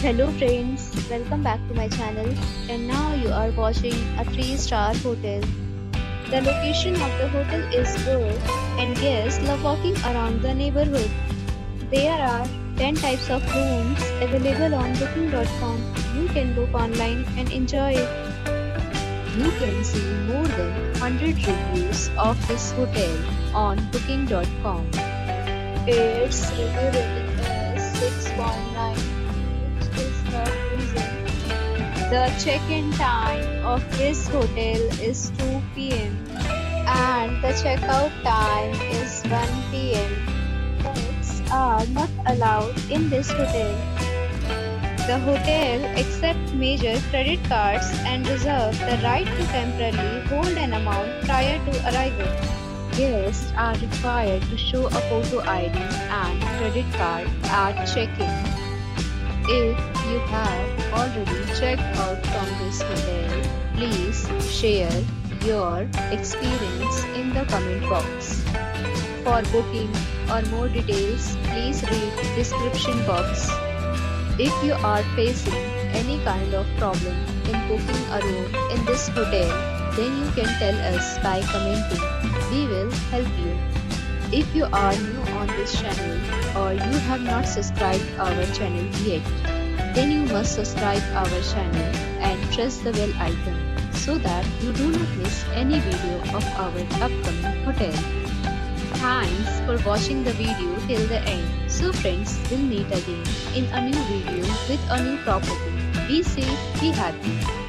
Hello friends, welcome back to my channel and now you are watching a 3-star hotel. The location of the hotel is good and guests love walking around the neighborhood. There are 10 types of rooms available on booking.com. You can book online and enjoy it. You can see more than 100 reviews of this hotel on booking.com. Its review rating is 6.9, which is not recent. The check-in time of this hotel is 2 p.m. and the checkout time is 1 p.m. Pets are not allowed in this hotel. The hotel accepts major credit cards and reserves the right to temporarily hold an amount prior to arrival. Guests are required to show a photo ID and credit card at check-in. If you have already checked out from this hotel, please share your experience in the comment box. For booking or more details, please read description box. If you are facing any kind of problem in booking a room in this hotel, then you can tell us by commenting. We will help you. If you are new on this channel or you have not subscribed our channel yet, then you must subscribe our channel and press the bell icon so that you do not miss any video of our upcoming hotel. Thanks for watching the video till the end. So friends, we'll meet again in a new video with a new property. Be safe, be happy.